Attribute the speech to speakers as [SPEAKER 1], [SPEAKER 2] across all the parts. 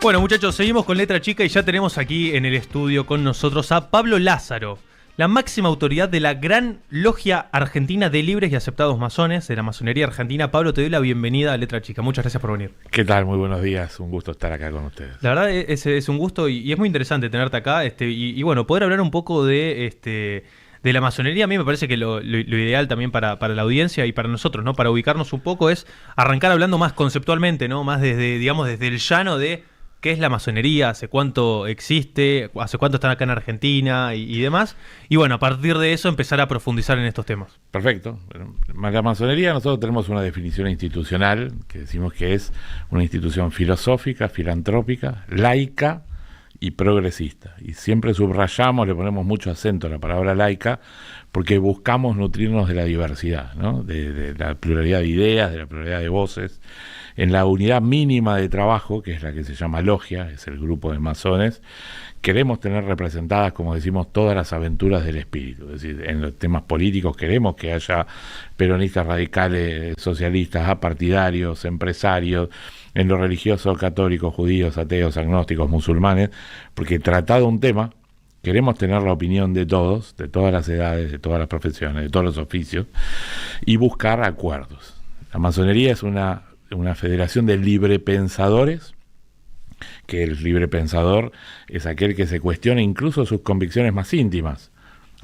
[SPEAKER 1] Bueno, muchachos, seguimos con Letra Chica y ya tenemos aquí en el estudio con nosotros a Pablo Lázaro, la máxima autoridad de la Gran Logia Argentina de Libres y Aceptados Masones, de la Masonería Argentina. Pablo, te doy la bienvenida a Letra Chica. Muchas gracias por venir.
[SPEAKER 2] ¿Qué tal? Muy buenos días. Un gusto estar acá con ustedes.
[SPEAKER 1] La verdad es un gusto y es muy interesante tenerte acá y bueno, poder hablar un poco de la masonería. A mí me parece que lo ideal también para la audiencia y para nosotros, ¿no? Para ubicarnos un poco es arrancar hablando más conceptualmente, ¿no? Más desde el llano de qué es la masonería, hace cuánto existe, hace cuánto están acá en Argentina y demás. Y bueno, a partir de eso empezar a profundizar en estos temas.
[SPEAKER 2] Perfecto. La masonería, nosotros tenemos una definición institucional que decimos que es una institución filosófica, filantrópica, laica y progresista. Y siempre subrayamos, le ponemos mucho acento a la palabra laica, porque buscamos nutrirnos de la diversidad, ¿no? De la pluralidad de ideas, de la pluralidad de voces, en la unidad mínima de trabajo, que es la que se llama logia, es el grupo de masones. Queremos tener representadas, como decimos, todas las aventuras del espíritu. Es decir, en los temas políticos queremos que haya peronistas radicales, socialistas, apartidarios, empresarios, en lo religioso, católicos, judíos, ateos, agnósticos, musulmanes, porque tratado un tema, queremos tener la opinión de todos, de todas las edades, de todas las profesiones, de todos los oficios, y buscar acuerdos. La masonería es una federación de librepensadores, que el librepensador es aquel que se cuestiona incluso sus convicciones más íntimas.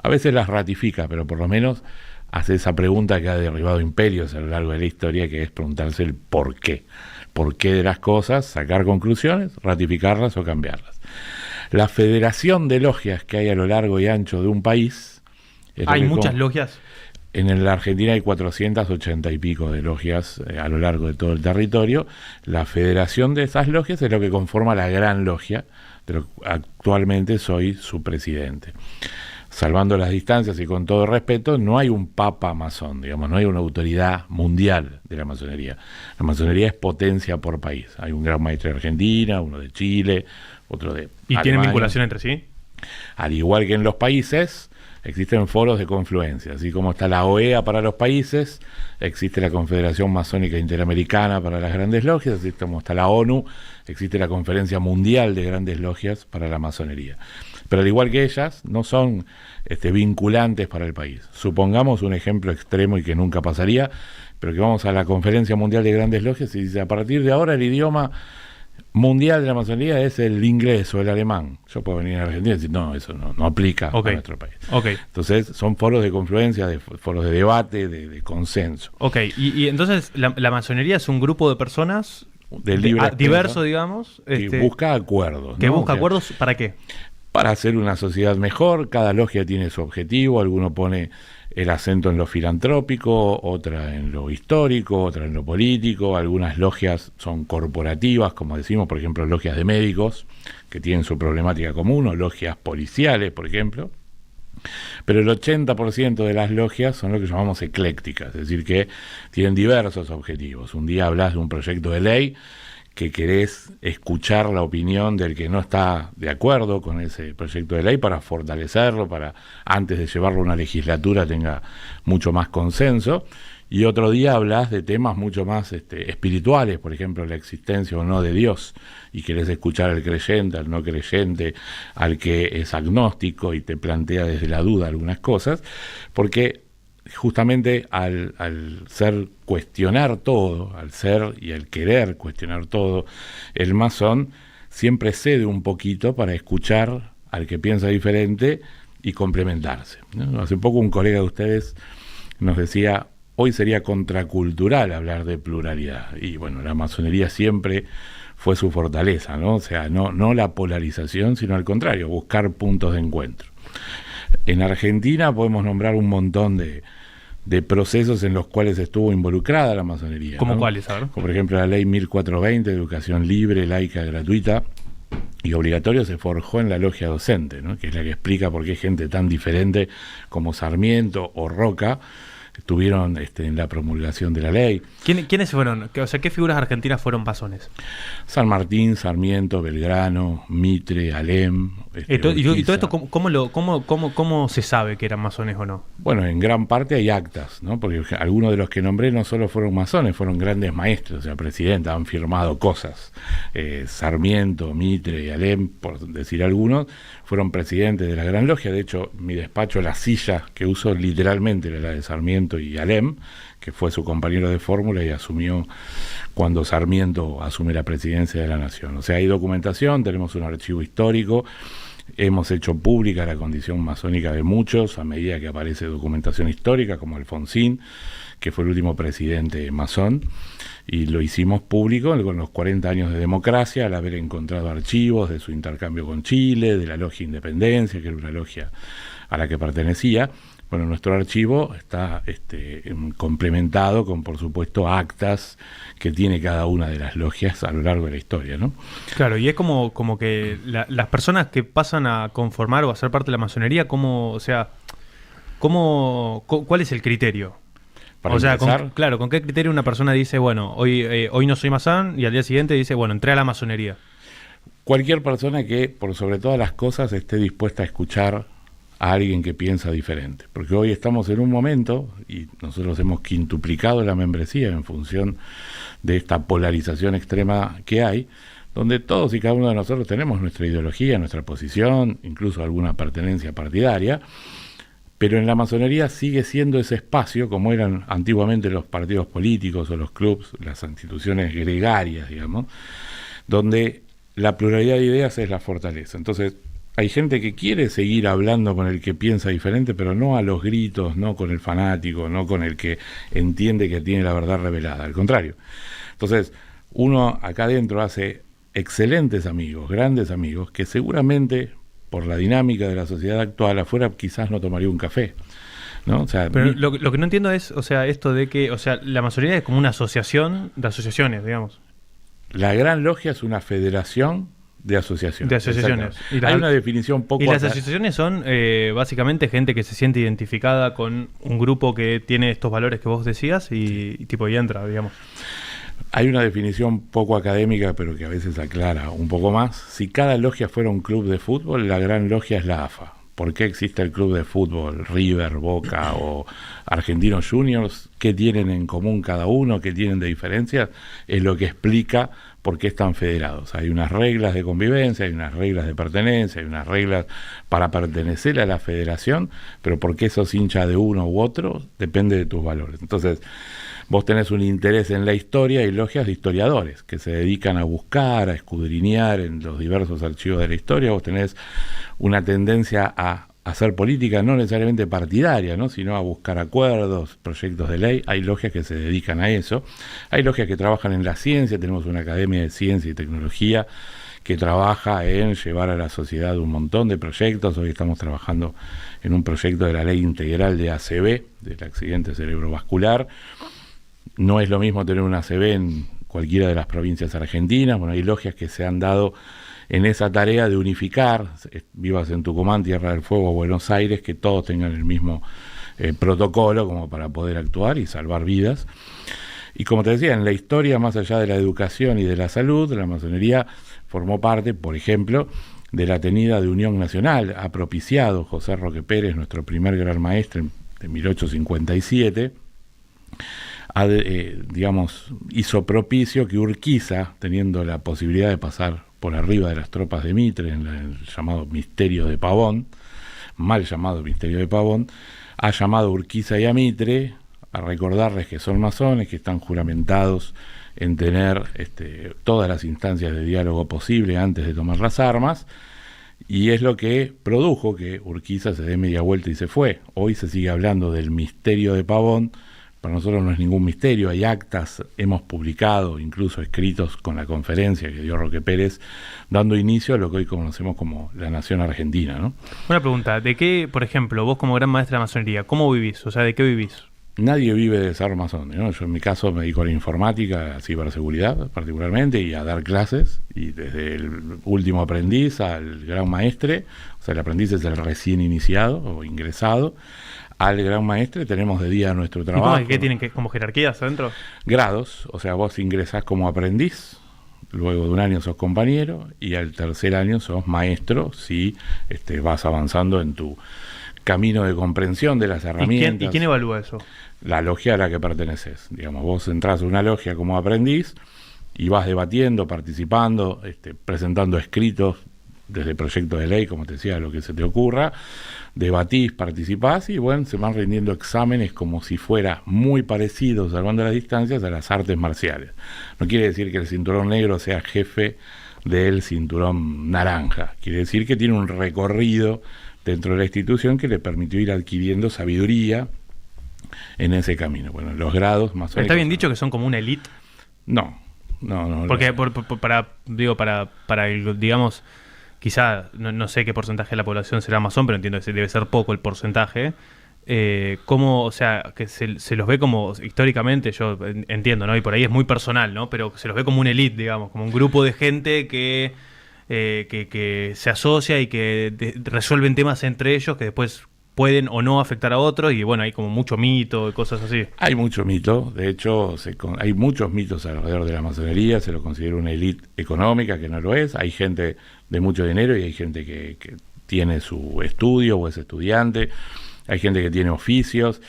[SPEAKER 2] A veces las ratifica, pero por lo menos hace esa pregunta que ha derribado imperios a lo largo de la historia, que es preguntarse el por qué. ¿Por qué de las cosas? Sacar conclusiones, ratificarlas o cambiarlas. La federación de logias que hay a lo largo y ancho de un país...
[SPEAKER 1] ¿Hay muchas logias?
[SPEAKER 2] En la Argentina hay 480 y pico de logias a lo largo de todo el territorio. La federación de esas logias es lo que conforma la Gran Logia, de lo que actualmente soy su presidente. Salvando las distancias y con todo respeto, no hay un papa masón, digamos, no hay una autoridad mundial de la masonería. La masonería es potencia por país. Hay un gran maestro de Argentina, uno de Chile, otro de
[SPEAKER 1] ¿Y
[SPEAKER 2] Alemania.
[SPEAKER 1] tienen vinculación entre sí?
[SPEAKER 2] Al igual que en los países, existen foros de confluencia, así como está la OEA para los países, existe la Confederación Masónica Interamericana para las grandes logias, así como está la ONU, existe la Conferencia Mundial de Grandes Logias para la masonería. Pero al igual que ellas, no son vinculantes para el país. Supongamos un ejemplo extremo y que nunca pasaría, pero que vamos a la Conferencia Mundial de Grandes Logias y dice, a partir de ahora el idioma mundial de la masonería es el inglés o el alemán. Yo puedo venir a Argentina y decir, no, eso no aplica a nuestro país.
[SPEAKER 1] Okay.
[SPEAKER 2] Entonces, son foros de confluencia, foros de debate, de consenso.
[SPEAKER 1] Ok, y entonces la masonería es un grupo de personas diverso, digamos,
[SPEAKER 2] que busca acuerdos.
[SPEAKER 1] Que busca acuerdos, ¿para qué?
[SPEAKER 2] Para hacer una sociedad mejor. Cada logia tiene su objetivo, alguno pone el acento en lo filantrópico, otra en lo histórico, otra en lo político. Algunas logias son corporativas, como decimos, por ejemplo, logias de médicos, que tienen su problemática común, o logias policiales, por ejemplo. Pero el 80% de las logias son lo que llamamos eclécticas, es decir, que tienen diversos objetivos. Un día hablas de un proyecto de ley que querés escuchar la opinión del que no está de acuerdo con ese proyecto de ley para fortalecerlo, para antes de llevarlo a una legislatura tenga mucho más consenso. Y otro día hablas de temas mucho más espirituales, por ejemplo, la existencia o no de Dios, y querés escuchar al creyente, al no creyente, al que es agnóstico y te plantea desde la duda algunas cosas, porque justamente al cuestionar todo, al ser y al querer cuestionar todo, el masón siempre cede un poquito para escuchar al que piensa diferente y complementarse, ¿no? Hace poco un colega de ustedes nos decía, hoy sería contracultural hablar de pluralidad, y bueno, la masonería siempre fue su fortaleza, ¿no? O sea, no la polarización, sino al contrario, buscar puntos de encuentro. En Argentina podemos nombrar un montón de procesos en los cuales estuvo involucrada la masonería.
[SPEAKER 1] ¿Cómo
[SPEAKER 2] ¿no?
[SPEAKER 1] cuáles? A ver.
[SPEAKER 2] Como por ejemplo la ley 1420, de educación libre, laica, gratuita y obligatorio, se forjó en la logia docente, ¿no? Que es la que explica por qué gente tan diferente como Sarmiento o Roca estuvieron en la promulgación de la ley.
[SPEAKER 1] ¿Quiénes fueron? O sea, ¿qué figuras argentinas fueron masones?
[SPEAKER 2] San Martín, Sarmiento, Belgrano, Mitre, Alem.
[SPEAKER 1] Y todo esto, ¿cómo se sabe que eran masones o no?
[SPEAKER 2] Bueno, en gran parte hay actas, ¿no? Porque algunos de los que nombré no solo fueron masones, fueron grandes maestros, o sea, presidentes, han firmado cosas. Sarmiento, Mitre y Alem, por decir algunos, fueron presidentes de la Gran Logia. De hecho, mi despacho, la silla que uso literalmente era la de Sarmiento y Alem, que fue su compañero de fórmula y asumió cuando Sarmiento asume la presidencia de la Nación. O sea, hay documentación, tenemos un archivo histórico, hemos hecho pública la condición masónica de muchos a medida que aparece documentación histórica, como Alfonsín, que fue el último presidente masón, y lo hicimos público con los 40 años de democracia, al haber encontrado archivos de su intercambio con Chile, de la Logia Independencia, que era una logia a la que pertenecía. Bueno, nuestro archivo está complementado con, por supuesto, actas que tiene cada una de las logias a lo largo de la historia, ¿no?
[SPEAKER 1] Claro, y es como que las personas que pasan a conformar o a ser parte de la masonería, ¿cuál es el criterio?
[SPEAKER 2] Para empezar,
[SPEAKER 1] ¿con qué criterio una persona dice, bueno, hoy no soy masón, y al día siguiente dice, bueno, entré a la masonería?
[SPEAKER 2] Cualquier persona que, por sobre todas las cosas, esté dispuesta a escuchar a alguien que piensa diferente, porque hoy estamos en un momento, y nosotros hemos quintuplicado la membresía en función de esta polarización extrema que hay, donde todos y cada uno de nosotros tenemos nuestra ideología, nuestra posición, incluso alguna pertenencia partidaria, pero en la masonería sigue siendo ese espacio, como eran antiguamente los partidos políticos o los clubs, las instituciones gregarias, digamos, donde la pluralidad de ideas es la fortaleza. Entonces, hay gente que quiere seguir hablando con el que piensa diferente, pero no a los gritos, no con el fanático, no con el que entiende que tiene la verdad revelada, al contrario. Entonces, uno acá adentro hace excelentes amigos, grandes amigos, que seguramente, por la dinámica de la sociedad actual, afuera quizás no tomaría un café, ¿no? O sea,
[SPEAKER 1] pero lo que no entiendo es, o sea, esto de que, o sea, la masonería es como una asociación de asociaciones, digamos.
[SPEAKER 2] La Gran Logia es una federación de asociaciones.
[SPEAKER 1] De asociaciones.
[SPEAKER 2] Hay una definición poco...
[SPEAKER 1] Y las asociaciones son básicamente gente que se siente identificada con un grupo que tiene estos valores que vos decías y entra, digamos.
[SPEAKER 2] Hay una definición poco académica, pero que a veces aclara un poco más. Si cada logia fuera un club de fútbol, la Gran Logia es la AFA. ¿Por qué existe el club de fútbol River, Boca o Argentinos Juniors? ¿Qué tienen en común cada uno? ¿Qué tienen de diferencias? Es lo que explica por qué están federados. Hay unas reglas de convivencia, hay unas reglas de pertenencia, hay unas reglas para pertenecer a la federación, pero por qué sos hincha de uno u otro depende de tus valores. Entonces, vos tenés un interés en la historia y logias de historiadores que se dedican a buscar, a escudriñar en los diversos archivos de la historia. Vos tenés una tendencia a hacer política no necesariamente partidaria, ¿no?, sino a buscar acuerdos, proyectos de ley. Hay logias que se dedican a eso. Hay logias que trabajan en la ciencia. Tenemos una academia de ciencia y tecnología que trabaja en llevar a la sociedad un montón de proyectos. Hoy estamos trabajando en un proyecto de la ley integral de ACV, del accidente cerebrovascular. No es lo mismo tener un ACV en cualquiera de las provincias argentinas. Bueno, hay logias que se han dado en esa tarea de unificar, vivas en Tucumán, Tierra del Fuego, Buenos Aires, que todos tengan el mismo protocolo como para poder actuar y salvar vidas. Y como te decía, en la historia, más allá de la educación y de la salud, la masonería formó parte, por ejemplo, de la tenida de Unión Nacional. Ha propiciado José Roque Pérez, nuestro primer gran maestre de 1857, hizo propicio que Urquiza, teniendo la posibilidad de pasar por arriba de las tropas de Mitre en el llamado Misterio de Pavón, mal llamado Misterio de Pavón, ha llamado a Urquiza y a Mitre a recordarles que son masones, que están juramentados en tener todas las instancias de diálogo posible antes de tomar las armas, y es lo que produjo que Urquiza se dé media vuelta y se fue. Hoy se sigue hablando del Misterio de Pavón. Para nosotros no es ningún misterio, hay actas, hemos publicado, incluso escritos con la conferencia que dio Roque Pérez, dando inicio a lo que hoy conocemos como la nación argentina, ¿no?
[SPEAKER 1] Una pregunta, ¿de qué, por ejemplo, vos como gran maestra de masonería, cómo vivís? O sea, ¿de qué vivís?
[SPEAKER 2] Nadie vive de ser masón, ¿no? Yo en mi caso me dedico a la informática, a ciberseguridad particularmente, y a dar clases, y desde el último aprendiz al gran maestre, o sea, el aprendiz es el recién iniciado o ingresado, al gran maestre tenemos de día nuestro
[SPEAKER 1] ¿Y
[SPEAKER 2] trabajo.
[SPEAKER 1] cómo, qué tienen que como jerarquías adentro?
[SPEAKER 2] Grados, o sea, vos ingresás como aprendiz, luego de un año sos compañero y al tercer año sos maestro si vas avanzando en tu camino de comprensión de las herramientas.
[SPEAKER 1] ¿Y quién evalúa eso?
[SPEAKER 2] La logia a la que perteneces. Digamos, vos entrás a una logia como aprendiz y vas debatiendo, participando, presentando escritos desde proyectos de ley, como te decía, lo que se te ocurra, debatís, participás y bueno, se van rindiendo exámenes como si fuera muy parecido, salvando las distancias, a las artes marciales. No quiere decir que el cinturón negro sea jefe del cinturón naranja, quiere decir que tiene un recorrido dentro de la institución que le permitió ir adquiriendo sabiduría en ese camino. Bueno, los grados más o menos.
[SPEAKER 1] ¿Está bien dicho que son como una elite?
[SPEAKER 2] No.
[SPEAKER 1] Porque para el, digamos, quizá, no sé qué porcentaje de la población será masón, pero entiendo que debe ser poco el porcentaje. ¿Cómo, o sea, que se los ve como, históricamente, yo entiendo, ¿no? Y por ahí es muy personal, ¿no? Pero se los ve como una elite, digamos, como un grupo de gente que se asocia y que resuelven temas entre ellos que después pueden o no afectar a otros, y bueno, hay como mucho mito y cosas así.
[SPEAKER 2] Hay mucho mito, de hecho hay muchos mitos alrededor de la masonería, se lo considera una élite económica, que no lo es, hay gente de mucho dinero y hay gente que tiene su estudio o es estudiante, hay gente que tiene oficios,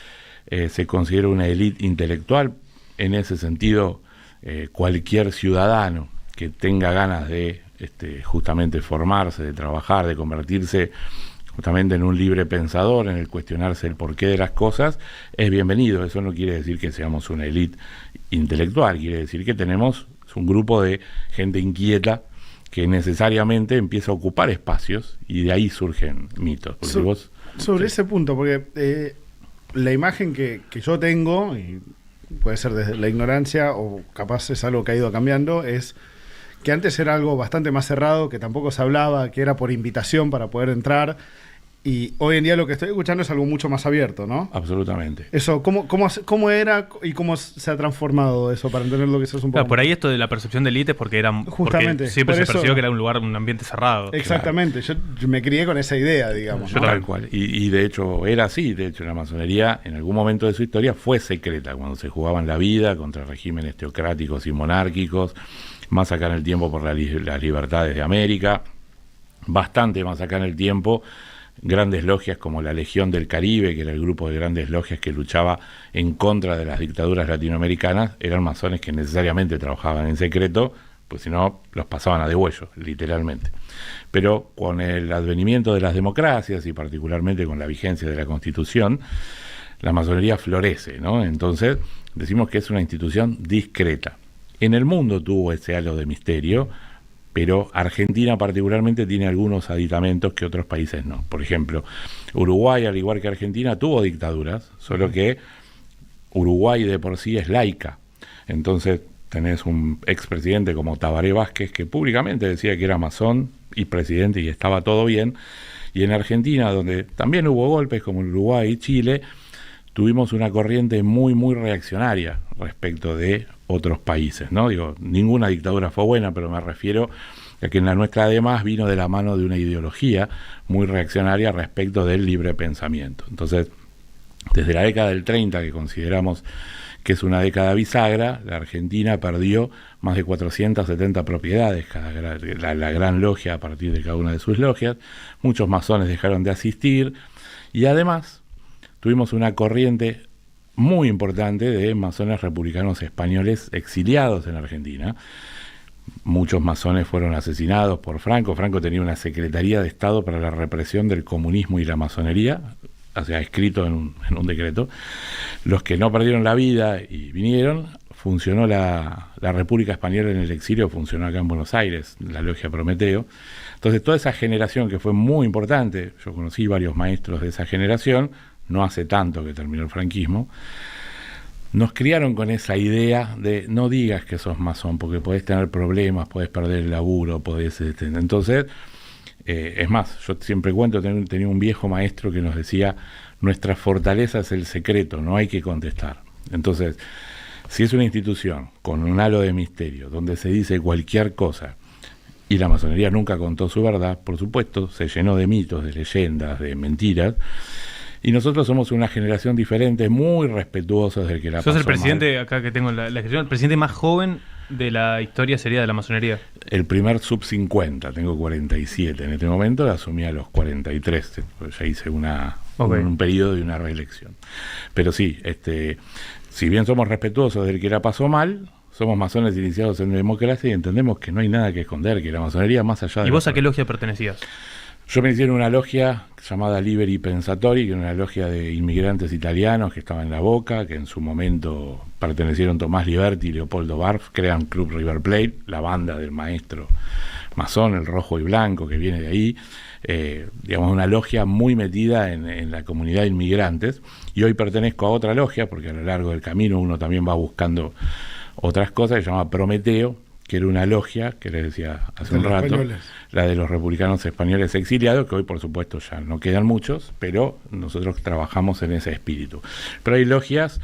[SPEAKER 2] se considera una élite intelectual, en ese sentido cualquier ciudadano que tenga ganas de justamente formarse, de trabajar, de convertirse justamente en un libre pensador, en el cuestionarse el porqué de las cosas, es bienvenido. Eso no quiere decir que seamos una élite intelectual, quiere decir que tenemos un grupo de gente inquieta que necesariamente empieza a ocupar espacios y de ahí surgen mitos.
[SPEAKER 3] Sobre ese punto, porque la imagen que yo tengo, y puede ser desde la ignorancia o capaz es algo que ha ido cambiando, es que antes era algo bastante más cerrado, que tampoco se hablaba, que era por invitación para poder entrar, y hoy en día lo que estoy escuchando es algo mucho más abierto, ¿no?
[SPEAKER 2] Absolutamente.
[SPEAKER 3] Eso, ¿cómo era y cómo se ha transformado eso, para entender lo que eso es un poco?
[SPEAKER 1] Claro, por ahí esto de la percepción de élite porque
[SPEAKER 3] Justamente,
[SPEAKER 1] porque siempre
[SPEAKER 3] por
[SPEAKER 1] se
[SPEAKER 3] eso,
[SPEAKER 1] percibió que era un lugar, un ambiente cerrado.
[SPEAKER 3] Exactamente, claro. Yo me crié con esa idea, digamos.
[SPEAKER 2] ¿No? Tal cual. Y de hecho era así, de hecho la masonería en algún momento de su historia fue secreta, cuando se jugaban la vida contra regímenes teocráticos y monárquicos, más acá en el tiempo por las libertades de América, bastante más acá en el tiempo, grandes logias como la Legión del Caribe, que era el grupo de grandes logias que luchaba en contra de las dictaduras latinoamericanas, eran masones que necesariamente trabajaban en secreto, pues si no los pasaban a degüello, literalmente. Pero con el advenimiento de las democracias y particularmente con la vigencia de la Constitución, la masonería florece, ¿no? Entonces decimos que es una institución discreta. En el mundo tuvo ese halo de misterio, pero Argentina particularmente tiene algunos aditamentos que otros países no. Por ejemplo, Uruguay, al igual que Argentina, tuvo dictaduras, solo que Uruguay de por sí es laica. Entonces tenés un expresidente como Tabaré Vázquez que públicamente decía que era masón y presidente y estaba todo bien. Y en Argentina, donde también hubo golpes como en Uruguay y Chile, tuvimos una corriente muy, muy reaccionaria respecto de otros países, ¿no? Digo, ninguna dictadura fue buena, pero me refiero a que en la nuestra además vino de la mano de una ideología muy reaccionaria respecto del libre pensamiento. Entonces, desde la década del 30, que consideramos que es una década bisagra, la Argentina perdió más de 470 propiedades, la gran logia a partir de cada una de sus logias, muchos masones dejaron de asistir, y además tuvimos una corriente muy importante de masones republicanos españoles exiliados en Argentina. Muchos masones fueron asesinados por Franco. Franco tenía una Secretaría de Estado para la represión del comunismo y la masonería, o sea, escrito en un decreto. Los que no perdieron la vida y vinieron, funcionó la República Española en el exilio, funcionó acá en Buenos Aires, la Logia Prometeo. Entonces toda esa generación que fue muy importante, yo conocí varios maestros de esa generación, no hace tanto que terminó el franquismo, nos criaron con esa idea de no digas que sos masón, porque podés tener problemas, podés perder el laburo, podés... Entonces, es más, yo siempre cuento, tenía un viejo maestro que nos decía, nuestra fortaleza es el secreto, no hay que contestar. Entonces, si es una institución con un halo de misterio, donde se dice cualquier cosa, y la masonería nunca contó su verdad, por supuesto, se llenó de mitos, de leyendas, de mentiras, Y nosotros somos una generación diferente, muy respetuosos del que la pasó
[SPEAKER 1] Sos el presidente,
[SPEAKER 2] mal.
[SPEAKER 1] acá que tengo la descripción, el presidente más joven de la historia sería de la masonería.
[SPEAKER 2] El primer sub 50, tengo 47 en este momento, asumí a los 43, pues ya hice un periodo y una reelección. Pero sí, si bien somos respetuosos del que la pasó mal, somos masones iniciados en democracia y entendemos que no hay nada que esconder, que la masonería más allá de...
[SPEAKER 1] ¿Y vos a qué logia pertenecías?
[SPEAKER 2] Yo me inicié en una logia llamada Liberi Pensatori, que era una logia de inmigrantes italianos que estaba en La Boca, que en su momento pertenecieron Tomás Liberti y Leopoldo Barf, crean Club River Plate, la banda del maestro masón, el rojo y blanco que viene de ahí, digamos una logia muy metida en la comunidad de inmigrantes, y hoy pertenezco a otra logia, porque a lo largo del camino uno también va buscando otras cosas, que se llama Prometeo, que era una logia, que les decía hace un rato, españoles. La de los republicanos españoles exiliados, que hoy por supuesto ya no quedan muchos, pero nosotros trabajamos en ese espíritu. Pero hay logias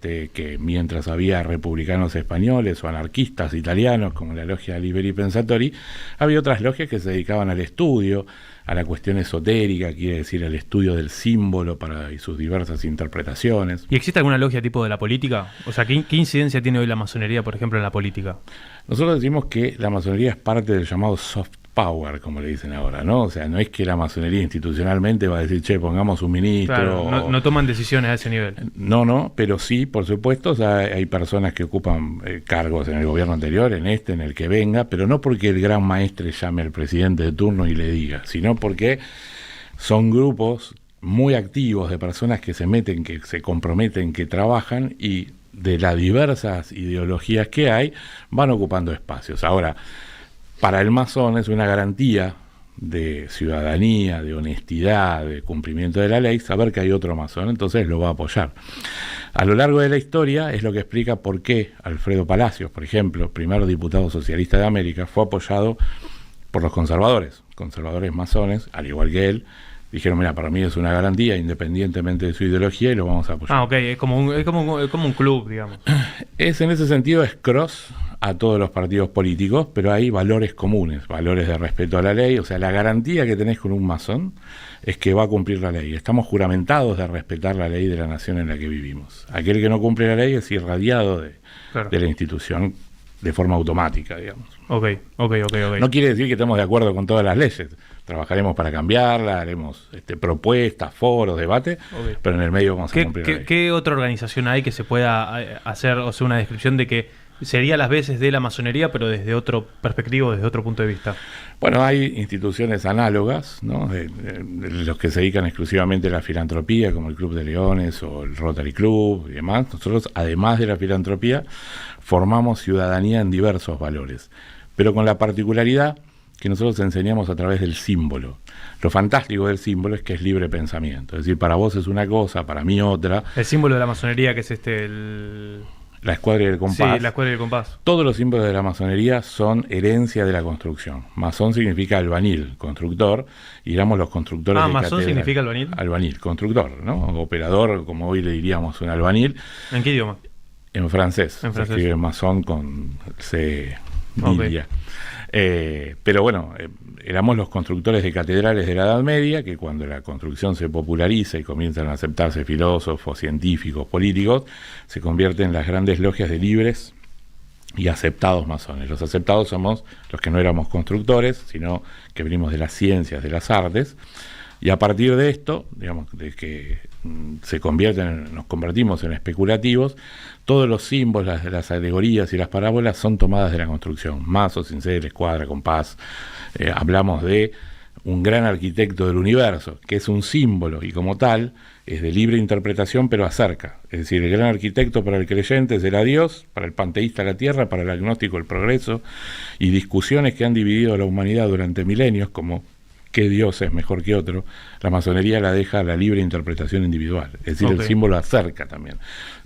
[SPEAKER 2] que mientras había republicanos españoles o anarquistas italianos, como la logia Liberi Pensatori, había otras logias que se dedicaban al estudio, a la cuestión esotérica, quiere decir al estudio del símbolo y sus diversas interpretaciones.
[SPEAKER 1] ¿Y existe alguna logia tipo de la política? O sea, ¿qué incidencia tiene hoy la masonería, por ejemplo, en la política?
[SPEAKER 2] Nosotros decimos que la masonería es parte del llamado soft power, como le dicen ahora, ¿no? O sea, no es que la masonería institucionalmente va a decir, che, pongamos un ministro.
[SPEAKER 1] Claro, no toman decisiones a ese nivel.
[SPEAKER 2] No, pero sí, por supuesto, o sea, hay personas que ocupan cargos en el gobierno anterior, en el que venga, pero no porque el gran maestre llame al presidente de turno y le diga, sino porque son grupos muy activos de personas que se meten, que se comprometen, que trabajan y de las diversas ideologías que hay, van ocupando espacios. Ahora, para el masón es una garantía de ciudadanía, de honestidad, de cumplimiento de la ley, saber que hay otro masón, entonces lo va a apoyar. A lo largo de la historia es lo que explica por qué Alfredo Palacios, por ejemplo, primer diputado socialista de América, fue apoyado por los conservadores masones, al igual que él. Dijeron, mira, para mí es una garantía, independientemente de su ideología, y lo vamos a apoyar.
[SPEAKER 1] Ah, ok, es como un club, digamos.
[SPEAKER 2] En ese sentido es cross a todos los partidos políticos, pero hay valores comunes, valores de respeto a la ley. O sea, la garantía que tenés con un masón es que va a cumplir la ley. Estamos juramentados de respetar la ley de la nación en la que vivimos. Aquel que no cumple la ley es irradiado de la institución de forma automática, digamos.
[SPEAKER 1] Ok.
[SPEAKER 2] No quiere decir que estemos de acuerdo con todas las leyes. Trabajaremos para cambiarla, haremos propuestas, foros, debate, pero en el medio vamos a cumplir la ley.
[SPEAKER 1] ¿Qué otra organización hay que se pueda hacer, o sea, una descripción de que sería las veces de la masonería, pero desde otro perspectivo, desde otro punto de vista?
[SPEAKER 2] Bueno, hay instituciones análogas, ¿no? De los que se dedican exclusivamente a la filantropía, como el Club de Leones o el Rotary Club y demás. Nosotros, además de la filantropía, formamos ciudadanía en diversos valores, pero con la particularidad que nosotros enseñamos a través del símbolo. Lo fantástico del símbolo es que es libre pensamiento, es decir, para vos es una cosa, para mí otra.
[SPEAKER 1] El símbolo de la masonería, que es
[SPEAKER 2] la escuadra y el compás.
[SPEAKER 1] Sí, la escuadra y el compás.
[SPEAKER 2] Todos los símbolos de la masonería son herencia de la construcción. Masón significa albañil, constructor, y éramos los constructores de
[SPEAKER 1] masón
[SPEAKER 2] catedral.
[SPEAKER 1] ¿Significa albañil?
[SPEAKER 2] Albañil, constructor, ¿no? Operador, como hoy le diríamos un albañil.
[SPEAKER 1] ¿En qué idioma?
[SPEAKER 2] En francés.
[SPEAKER 1] En francés.
[SPEAKER 2] Se escribe masón con C. Pero bueno, éramos los constructores de catedrales de la Edad Media, que cuando la construcción se populariza y comienzan a aceptarse filósofos, científicos, políticos, se convierten en las grandes logias de libres y aceptados masones. Los aceptados somos los que no éramos constructores, sino que venimos de las ciencias, de las artes, y a partir de esto, digamos, de que nos convertimos en especulativos, todos los símbolos, las alegorías y las parábolas son tomadas de la construcción. Mazo, cincel, escuadra, compás. Hablamos de un gran arquitecto del universo, que es un símbolo y como tal es de libre interpretación, pero acerca. Es decir, el gran arquitecto para el creyente será Dios, para el panteísta la tierra, para el agnóstico el progreso, y discusiones que han dividido a la humanidad durante milenios, como qué Dios es mejor que otro, la masonería la deja a la libre interpretación individual. Es decir, el símbolo acerca también.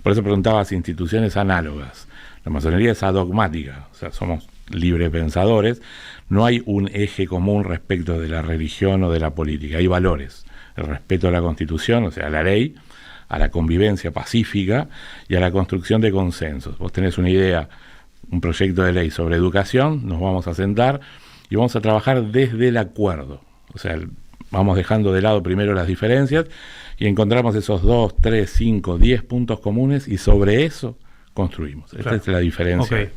[SPEAKER 2] Por eso preguntabas instituciones análogas. La masonería es adogmática, o sea, somos libre pensadores. No hay un eje común respecto de la religión o de la política. Hay valores. El respeto a la Constitución, o sea, a la ley, a la convivencia pacífica y a la construcción de consensos. Vos tenés una idea, un proyecto de ley sobre educación, nos vamos a sentar y vamos a trabajar desde el acuerdo. O sea, vamos dejando de lado primero las diferencias y encontramos esos 2, 3, 5, 10 puntos comunes y sobre eso construimos. Esta es la diferencia.
[SPEAKER 1] Okay.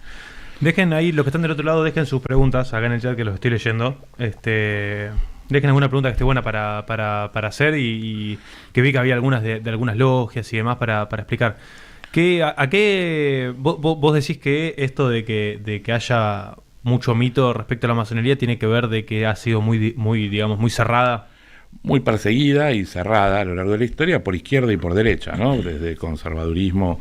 [SPEAKER 1] Dejen ahí, los que están del otro lado, dejen sus preguntas acá en el chat que los estoy leyendo. Dejen alguna pregunta que esté buena para hacer y que vi que había algunas de algunas logias y demás para explicar. ¿A qué vos decís que esto de que haya mucho mito respecto a la masonería tiene que ver de que ha sido muy digamos, muy cerrada?
[SPEAKER 2] Muy perseguida y cerrada a lo largo de la historia por izquierda y por derecha, ¿no? Desde el conservadurismo,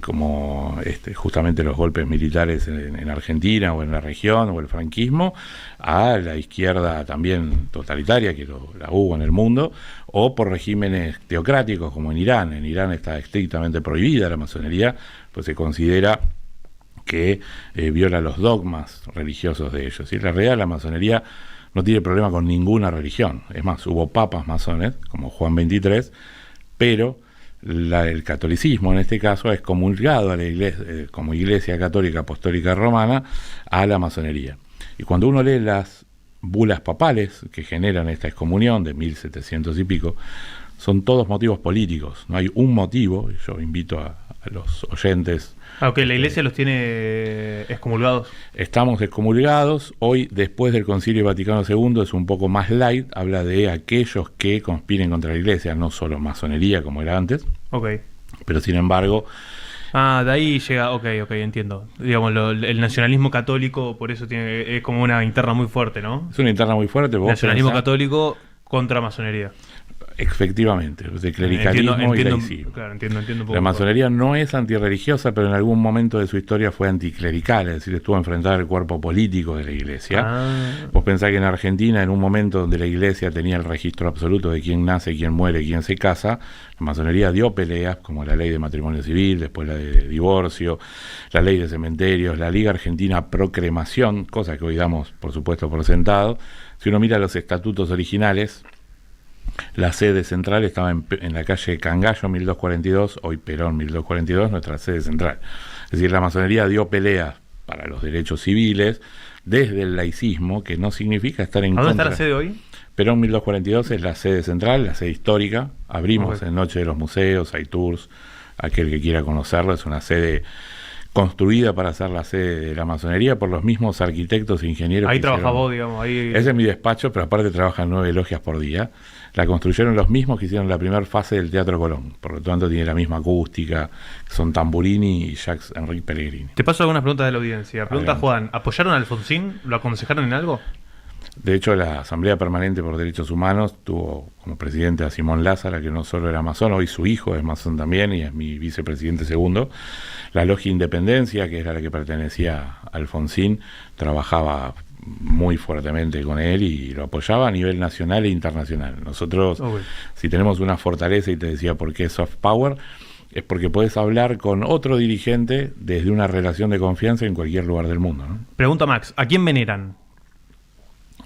[SPEAKER 2] como justamente los golpes militares en Argentina o en la región o el franquismo, a la izquierda también totalitaria, que la hubo en el mundo, o por regímenes teocráticos como en Irán. En Irán está estrictamente prohibida la masonería, pues se considera que viola los dogmas religiosos de ellos. Y en la realidad la masonería no tiene problema con ninguna religión. Es más, hubo papas masones, como Juan XXIII, pero el catolicismo en este caso es comulgado a la iglesia, como Iglesia Católica Apostólica Romana, a la masonería. Y cuando uno lee las bulas papales que generan esta excomunión de 1700 y pico, son todos motivos políticos. No hay un motivo, y yo invito a los oyentes.
[SPEAKER 1] Aunque la Iglesia los tiene excomulgados.
[SPEAKER 2] Estamos excomulgados. Hoy, después del Concilio Vaticano II, es un poco más light. Habla de aquellos que conspiren contra la Iglesia, no solo masonería como era antes.
[SPEAKER 1] Ok.
[SPEAKER 2] Pero sin embargo...
[SPEAKER 1] de ahí llega, ok, entiendo. Digamos, el nacionalismo católico, por eso es como una interna muy fuerte, ¿no?
[SPEAKER 2] Es una interna muy fuerte.
[SPEAKER 1] Nacionalismo católico contra masonería.
[SPEAKER 2] Efectivamente, de clericalismo y laicismo.
[SPEAKER 1] Claro, entiendo un poco.
[SPEAKER 2] La masonería no es antirreligiosa, pero en algún momento de su historia fue anticlerical, es decir, estuvo enfrentada al cuerpo político de la Iglesia. Vos pensás que en Argentina, en un momento donde la Iglesia tenía el registro absoluto de quién nace, quién muere, quién se casa, la masonería dio peleas, como la ley de matrimonio civil, después la de divorcio, la ley de cementerios, la Liga Argentina Pro Cremación, cosa que hoy damos, por supuesto, por sentado. Si uno mira los estatutos originales, la sede central estaba en la calle Cangallo 1242, hoy Perón 1242, nuestra sede central. Es decir, la masonería dio peleas para los derechos civiles desde el laicismo, que no significa estar en contra.
[SPEAKER 1] ¿Dónde está la sede hoy?
[SPEAKER 2] Perón 1242 es la sede central, la sede histórica. Abrimos en Noche de los Museos, hay tours, aquel que quiera conocerlo. Es una sede construida para ser la sede de la masonería por los mismos arquitectos e ingenieros.
[SPEAKER 1] Ahí trabaja vos, digamos.
[SPEAKER 2] Ese es mi despacho, pero aparte trabajan 9 logias por día. La construyeron los mismos que hicieron la primera fase del Teatro Colón. Por lo tanto, tiene la misma acústica. Son Tamburini y Jacques Enrique Pellegrini.
[SPEAKER 1] Te paso algunas preguntas de la audiencia. Pregunta Juan, ¿apoyaron a Alfonsín? ¿Lo aconsejaron en algo?
[SPEAKER 2] De hecho, la Asamblea Permanente por Derechos Humanos tuvo como presidente a Simón Lázara, que no solo era masón, hoy su hijo es masón también y es mi vicepresidente segundo. La Logia Independencia, que era la que pertenecía a Alfonsín, trabajaba muy fuertemente con él y lo apoyaba a nivel nacional e internacional. Nosotros, si tenemos una fortaleza, y te decía por qué soft power, es porque podés hablar con otro dirigente desde una relación de confianza en cualquier lugar del mundo, ¿no?
[SPEAKER 1] Pregunta Max, ¿a quién veneran?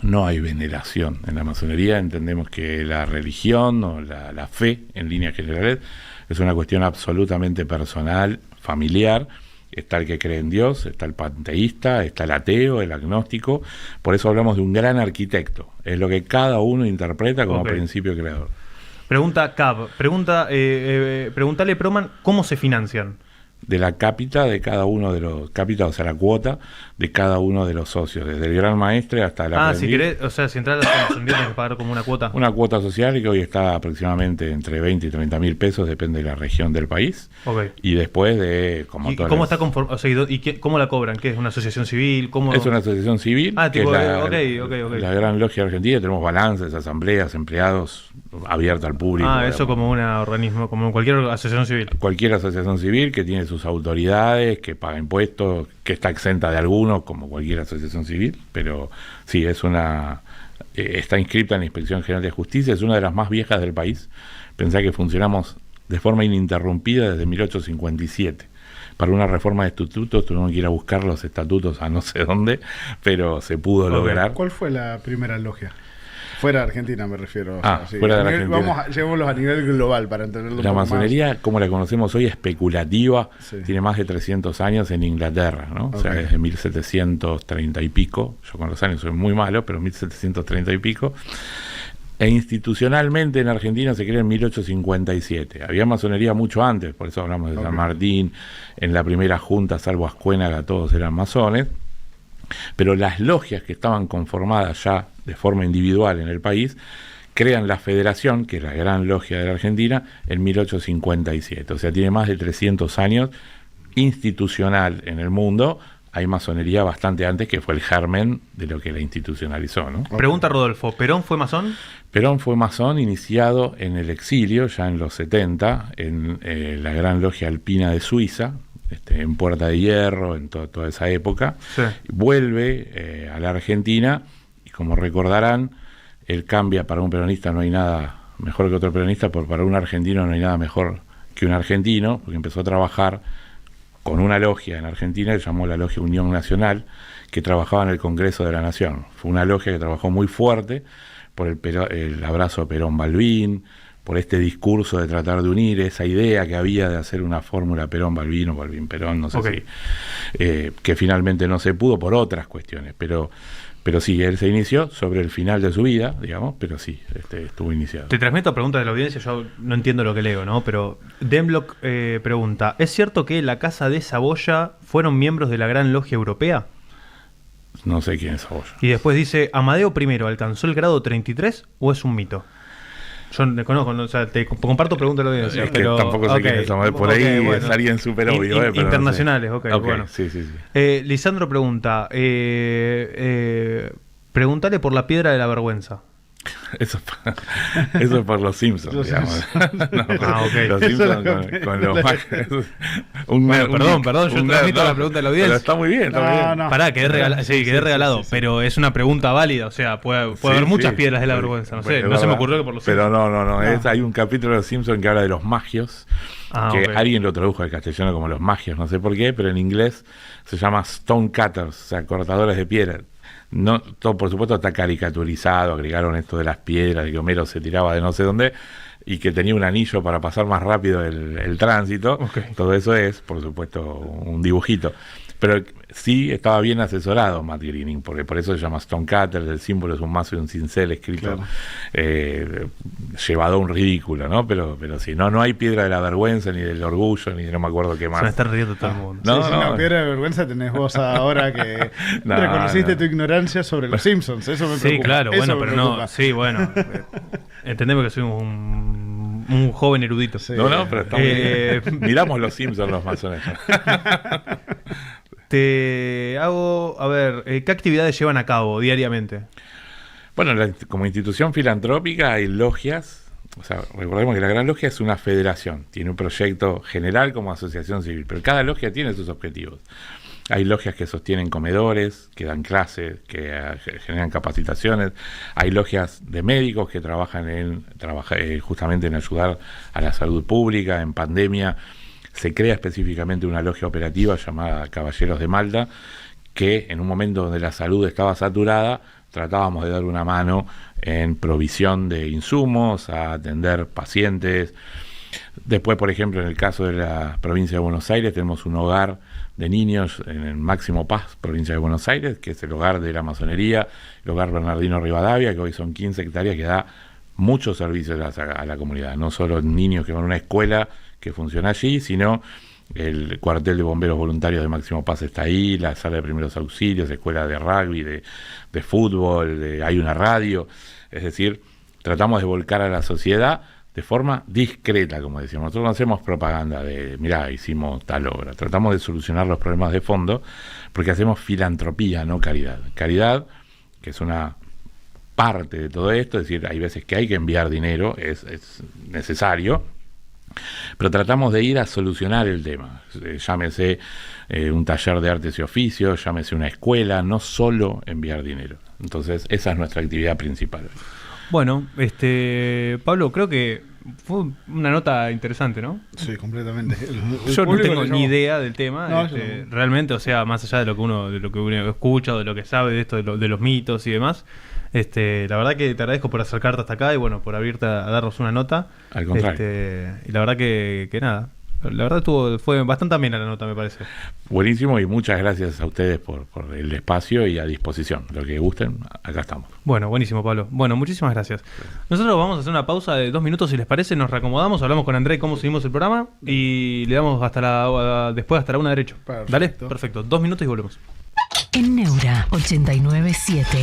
[SPEAKER 2] No hay veneración. En la masonería entendemos que la religión o la fe, en líneas generales, es una cuestión absolutamente personal, familiar. Está el que cree en Dios, está el panteísta, está el ateo, el agnóstico. Por eso hablamos de un gran arquitecto. Es lo que cada uno interpreta como principio creador.
[SPEAKER 1] Pregunta Cab. Preguntale, Proman, ¿cómo se financian?
[SPEAKER 2] De la cápita de cada uno de los cápita, o sea, la cuota de cada uno de los socios, desde el gran maestre hasta el aprendiz.
[SPEAKER 1] Si querés, o sea, si entras a la masonería tienes que pagar como una cuota.
[SPEAKER 2] Una cuota social que hoy está aproximadamente entre 20 y 30 mil pesos, depende de la región del país. Y después de...
[SPEAKER 1] ¿Y cómo está conformado? O sea, ¿cómo la cobran? ¿Qué es? ¿Una asociación civil? ¿Cómo?
[SPEAKER 2] Es una asociación civil.
[SPEAKER 1] Tipo,
[SPEAKER 2] que es la Gran Logia Argentina. Tenemos balances, asambleas, empleados, abierta al público.
[SPEAKER 1] Eso como un organismo, como cualquier asociación civil.
[SPEAKER 2] Cualquier asociación civil que tiene sus autoridades, que paga impuestos, que está exenta de algunos, como cualquier asociación civil, pero sí, está inscripta en la Inspección General de Justicia, es una de las más viejas del país. Pensá que funcionamos de forma ininterrumpida desde 1857. Para una reforma de estatutos tuvimos que ir a buscar los estatutos a no sé dónde, pero se pudo lograr.
[SPEAKER 3] ¿Cuál fue la primera logia? Fuera de Argentina me refiero.
[SPEAKER 2] Fuera de Argentina.
[SPEAKER 3] Llevémoslos a nivel global para entenderlo.
[SPEAKER 2] La masonería, como la conocemos hoy, especulativa, tiene más de 300 años en Inglaterra, ¿no? O sea, desde 1730 y pico, yo con los años soy muy malo, pero 1730 y pico. E institucionalmente en Argentina se creó en 1857. Había masonería mucho antes, por eso hablamos de San Martín. En la primera junta, salvo Ascuénaga, todos eran masones. Pero las logias que estaban conformadas ya de forma individual en el país crean la Federación, que es la gran logia de la Argentina, en 1857. O sea, tiene más de 300 años institucional en el mundo. Hay masonería bastante antes, que fue el germen de lo que la institucionalizó, ¿no?
[SPEAKER 1] Pregunta Rodolfo, ¿Perón fue masón?
[SPEAKER 2] Perón fue masón iniciado en el exilio, ya en los 70, en la Gran Logia Alpina de Suiza, en Puerta de Hierro, en toda esa época.
[SPEAKER 1] Sí.
[SPEAKER 2] Vuelve a la Argentina y, como recordarán, él cambia. Para un peronista no hay nada mejor que otro peronista, pero para un argentino no hay nada mejor que un argentino, porque empezó a trabajar con una logia en Argentina que se llamó la Logia Unión Nacional, que trabajaba en el Congreso de la Nación. Fue una logia que trabajó muy fuerte por el abrazo Perón-Balbín, por este discurso de tratar de unir esa idea que había de hacer una fórmula Perón-Balbín o Balbín-Perón, no sé si, que finalmente no se pudo por otras cuestiones, pero sí, él se inició sobre el final de su vida, digamos, pero sí, estuvo iniciado.
[SPEAKER 1] Te transmito preguntas de la audiencia, yo no entiendo lo que leo, ¿no? Pero Denblock pregunta, ¿es cierto que la Casa de Saboya fueron miembros de la Gran Logia Europea?
[SPEAKER 2] No sé quién es Saboya.
[SPEAKER 1] Y después dice, ¿Amadeo I alcanzó el grado 33 o es un mito? Yo no conozco, o sea, te comparto preguntas de la audiencia,
[SPEAKER 2] Es
[SPEAKER 1] pero...
[SPEAKER 2] que tampoco sé quién es Amadeo, por ahí
[SPEAKER 1] bueno.
[SPEAKER 2] es alguien súper obvio. Pero
[SPEAKER 1] internacionales,
[SPEAKER 2] no sé.
[SPEAKER 1] bueno.
[SPEAKER 2] Sí.
[SPEAKER 1] Lisandro pregunta, pregúntale por la piedra de la vergüenza.
[SPEAKER 2] Eso es por los Simpsons, digamos. Los Simpsons con los magios.
[SPEAKER 1] Perdón, yo transmito la pregunta de la audiencia.
[SPEAKER 2] Pero está muy bien, está muy bien.
[SPEAKER 1] Pará, quedé regalado, pero es una pregunta válida, o sea, puede haber muchas piedras de la vergüenza, no sé, no se me ocurrió que por los
[SPEAKER 2] Simpsons. Pero no. Hay un capítulo de los Simpsons que habla de los magios, que alguien lo tradujo al castellano como los magios, no sé por qué, pero en inglés se llama stone cutters, o sea, cortadores de piedra. No, todo por supuesto está caricaturizado, agregaron esto de las piedras, de que Homero se tiraba de no sé dónde y que tenía un anillo para pasar más rápido el tránsito. Todo eso es, por supuesto, un dibujito. Pero sí estaba bien asesorado Matt Groening, porque por eso se llama Stone Cutter, el símbolo es un mazo y un cincel escrito, llevado a un ridículo, ¿no? Pero sí, no hay piedra de la vergüenza, ni del orgullo, ni de no me acuerdo qué más.
[SPEAKER 1] Se me está riendo todo el mundo.
[SPEAKER 3] No, piedra de vergüenza tenés vos ahora que reconociste tu ignorancia sobre los Simpsons, eso me preocupa.
[SPEAKER 1] Sí, claro,
[SPEAKER 3] eso
[SPEAKER 1] bueno, pero no, sí, bueno, entendemos que soy un joven erudito.
[SPEAKER 2] Sí. No, pero estamos bien. Miramos los Simpsons los masones.
[SPEAKER 1] Te hago, a ver, ¿qué actividades llevan a cabo diariamente?
[SPEAKER 2] Bueno, como institución filantrópica hay logias, o sea, recordemos que la Gran Logia es una federación, tiene un proyecto general como asociación civil, pero cada logia tiene sus objetivos. Hay logias que sostienen comedores, que dan clases, que generan capacitaciones. Hay logias de médicos que trabajan justamente en ayudar a la salud pública en pandemia. Se crea específicamente una logia operativa llamada Caballeros de Malta, que en un momento donde la salud estaba saturada, tratábamos de dar una mano en provisión de insumos, a atender pacientes. Después, por ejemplo, en el caso de la provincia de Buenos Aires, tenemos un hogar de niños en el Máximo Paz, provincia de Buenos Aires, que es el hogar de la masonería, el hogar Bernardino Rivadavia, que hoy son 15 hectáreas, que da muchos servicios a la comunidad, no solo niños que van a una escuela que funciona allí, sino el cuartel de bomberos voluntarios de Máximo Paz está ahí, la sala de primeros auxilios, escuela de rugby, de fútbol, hay una radio. Es decir, tratamos de volcar a la sociedad de forma discreta, como decíamos. Nosotros no hacemos propaganda de, mirá, hicimos tal obra. Tratamos de solucionar los problemas de fondo porque hacemos filantropía, no caridad. Caridad, que es una parte de todo esto, es decir, hay veces que hay que enviar dinero, es necesario, pero tratamos de ir a solucionar el tema. Llámese un taller de artes y oficios, llámese una escuela, no solo enviar dinero. Entonces, esa es nuestra actividad principal.
[SPEAKER 1] Bueno, Pablo, creo que fue una nota interesante, ¿no?
[SPEAKER 3] Sí, completamente.
[SPEAKER 1] Yo no tengo ni idea del tema,
[SPEAKER 3] no,
[SPEAKER 1] realmente, o sea, más allá de lo que uno escucha, de lo que sabe de esto, de los mitos y demás. La verdad que te agradezco por acercarte hasta acá y bueno, por abrirte a darnos una nota.
[SPEAKER 2] Al contrario.
[SPEAKER 1] Y la verdad que nada. La verdad fue bastante amena la nota, me parece.
[SPEAKER 2] Buenísimo, y muchas gracias a ustedes por el espacio y a disposición. Lo que gusten, acá estamos.
[SPEAKER 1] Bueno, buenísimo, Pablo. Bueno, muchísimas gracias. Nosotros vamos a hacer una pausa de 2 minutos, si les parece, nos reacomodamos, hablamos con André cómo seguimos el programa y le damos después hasta la 1 derecho.
[SPEAKER 3] Perfecto.
[SPEAKER 1] Dale, perfecto. 2 minutos y volvemos.
[SPEAKER 4] En Neura 897.